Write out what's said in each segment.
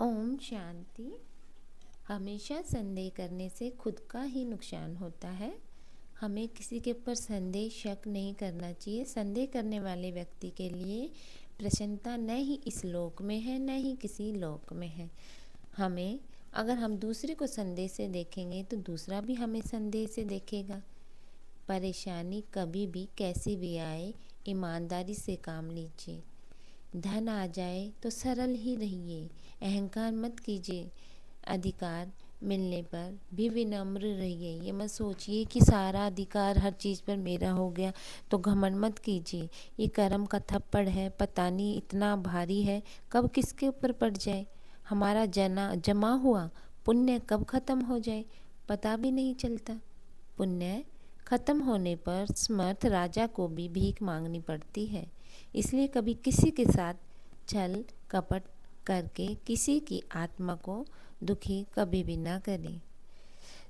ओम शांति। हमेशा संदेह करने से खुद का ही नुकसान होता है। हमें किसी के ऊपर संदेह शक नहीं करना चाहिए। संदेह करने वाले व्यक्ति के लिए प्रसन्नता न ही इस लोक में है न ही किसी लोक में है। अगर हम दूसरे को संदेह से देखेंगे तो दूसरा भी हमें संदेह से देखेगा। परेशानी कभी भी कैसी भी आए, ईमानदारी से काम लीजिए। धन आ जाए तो सरल ही रहिए, अहंकार मत कीजिए। अधिकार मिलने पर भी विनम्र रहिए। ये मत सोचिए कि सारा अधिकार हर चीज़ पर मेरा हो गया, तो घमंड मत कीजिए। ये कर्म का थप्पड़ है, पता नहीं इतना भारी है, कब किसके ऊपर पड़ जाए। हमारा जमा हुआ पुण्य कब खत्म हो जाए पता भी नहीं चलता। पुण्य खत्म होने पर समर्थ राजा को भी भीख मांगनी पड़ती है। इसलिए कभी किसी के साथ छल कपट करके किसी की आत्मा को दुखी कभी भी ना करें।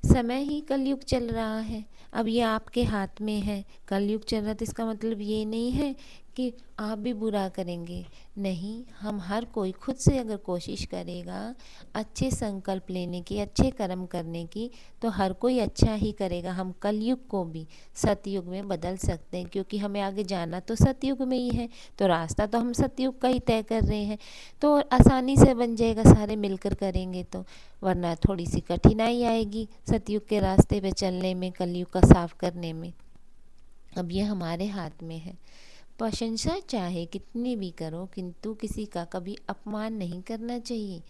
समय ही कलयुग चल रहा है, अब ये आपके हाथ में है। कलयुग चल रहा है तो इसका मतलब ये नहीं है कि आप भी बुरा करेंगे। नहीं, हम हर कोई खुद से अगर कोशिश करेगा अच्छे संकल्प लेने की, अच्छे कर्म करने की, तो हर कोई अच्छा ही करेगा। हम कलयुग को भी सतयुग में बदल सकते हैं, क्योंकि हमें आगे जाना तो सतयुग में ही है। तो रास्ता तो हम सतयुग का ही तय कर रहे हैं, तो आसानी से बन जाएगा सारे मिलकर करेंगे तो। वरना थोड़ी सी कठिनाई आएगी सतयुग के रास्ते पे चलने में, कलयुग का साफ करने में। अब ये हमारे हाथ में है। प्रशंसा चाहे कितनी भी करो, किंतु किसी का कभी अपमान नहीं करना चाहिए।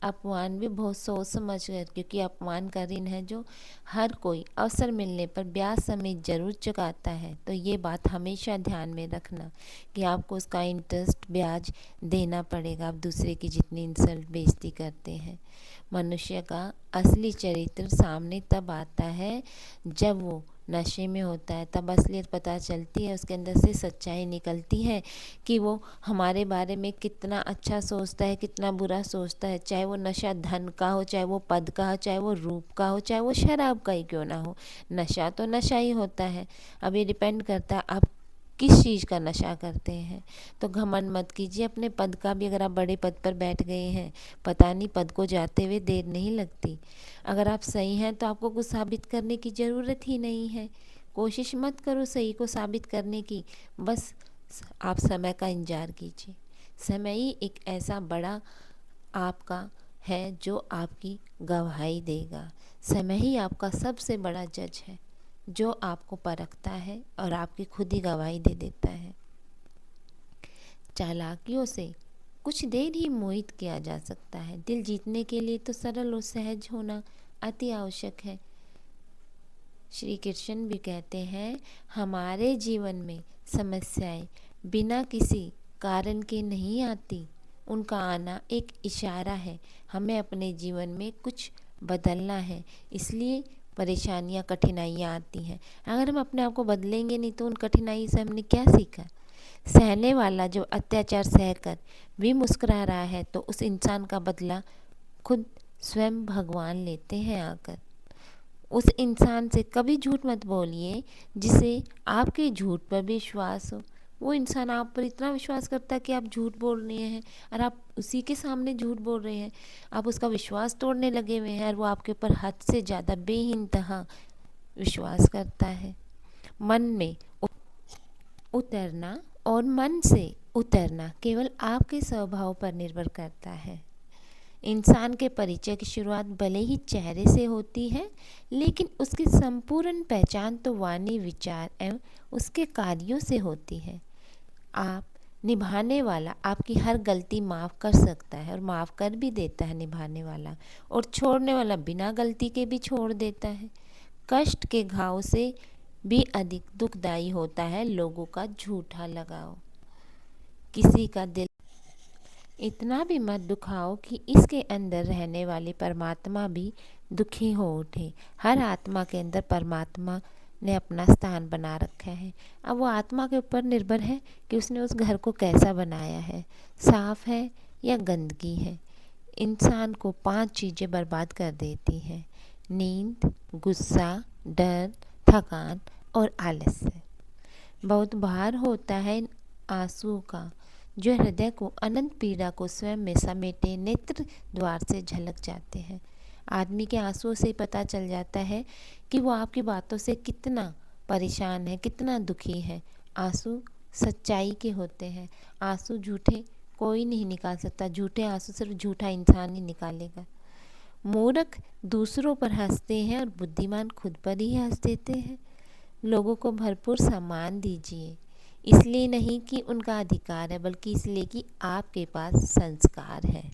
अपमान भी बहुत सोच समझ कर, क्योंकि अपमान का ऋण है जो हर कोई अवसर मिलने पर ब्याज समेत जरूर चुकाता है। तो ये बात हमेशा ध्यान में रखना कि आपको उसका इंटरेस्ट ब्याज देना पड़ेगा। आप दूसरे की जितनी इंसल्ट बेइज्जती करते हैं। मनुष्य का असली चरित्र सामने तब आता है जब वो नशे में होता है, तब असलियत पता चलती है। उसके अंदर से सच्चाई निकलती है कि वो हमारे बारे में कितना अच्छा सोचता है, कितना बुरा सोचता है। चाहे वो नशा धन का हो, चाहे वो पद का हो, चाहे वो रूप का हो, चाहे वो शराब का ही क्यों ना हो। नशा तो नशा ही होता है। अब ये डिपेंड करता है आप किस चीज़ का नशा करते हैं। तो घमंड मत कीजिए अपने पद का भी। अगर आप बड़े पद पर बैठ गए हैं, पता नहीं पद को जाते हुए देर नहीं लगती। अगर आप सही हैं तो आपको कुछ साबित करने की ज़रूरत ही नहीं है। कोशिश मत करो सही को साबित करने की, बस आप समय का इंतजार कीजिए। समय ही एक ऐसा बड़ा आपका है जो आपकी गवाही देगा। समय ही आपका सबसे बड़ा जज है जो आपको परखता है और आपकी खुद ही गवाही दे देता है। चालाकियों से कुछ देर ही मोहित किया जा सकता है। दिल जीतने के लिए तो सरल और सहज होना अति आवश्यक है। श्री कृष्ण भी कहते हैं, हमारे जीवन में समस्याएं बिना किसी कारण के नहीं आती, उनका आना एक इशारा है। हमें अपने जीवन में कुछ बदलना है, इसलिए परेशानियां कठिनाइयां आती हैं। अगर हम अपने आप को बदलेंगे नहीं तो उन कठिनाई से हमने क्या सीखा। सहने वाला जो अत्याचार सहकर भी मुस्कुरा रहा है, तो उस इंसान का बदला खुद स्वयं भगवान लेते हैं आकर। उस इंसान से कभी झूठ मत बोलिए जिसे आपके झूठ पर भी विश्वास हो। वो इंसान आप पर इतना विश्वास करता है कि आप झूठ बोल रहे हैं और आप उसी के सामने झूठ बोल रहे हैं। आप उसका विश्वास तोड़ने लगे हुए हैं और वो आपके ऊपर हद से ज़्यादा बेइंतहा विश्वास करता है। मन में उतरना और मन से उतरना केवल आपके स्वभाव पर निर्भर करता है। इंसान के परिचय की शुरुआत भले ही चेहरे से होती है, लेकिन उसकी संपूर्ण पहचान तो वाणी, विचार एवं उसके कार्यों से होती है। आप निभाने वाला आपकी हर गलती माफ़ कर सकता है और माफ़ कर भी देता है निभाने वाला, और छोड़ने वाला बिना गलती के भी छोड़ देता है। कष्ट के घाव से भी अधिक दुखदायी होता है लोगों का झूठा लगाव। किसी का दिल इतना भी मत दुखाओ कि इसके अंदर रहने वाले परमात्मा भी दुखी हो उठे। हर आत्मा के अंदर परमात्मा ने अपना स्थान बना रखा है। अब वो आत्मा के ऊपर निर्भर है कि उसने उस घर को कैसा बनाया है, साफ है या गंदगी है। इंसान को 5 चीज़ें बर्बाद कर देती हैं: नींद, गुस्सा, डर, थकान और आलस्य। बहुत भार होता है इन आंसुओं का जो हृदय को अनंत पीड़ा को स्वयं में समेटे नेत्र द्वार से झलक जाते हैं। आदमी के आंसुओं से पता चल जाता है कि वो आपकी बातों से कितना परेशान है, कितना दुखी है। आंसू सच्चाई के होते हैं। आंसू झूठे कोई नहीं निकाल सकता। झूठे आंसू सिर्फ झूठा इंसान ही निकालेगा। मूर्ख दूसरों पर हंसते हैं और बुद्धिमान खुद पर ही हंस देते हैं। लोगों को भरपूर सम्मान दीजिए, इसलिए नहीं कि उनका अधिकार है, बल्कि इसलिए कि आपके पास संस्कार है।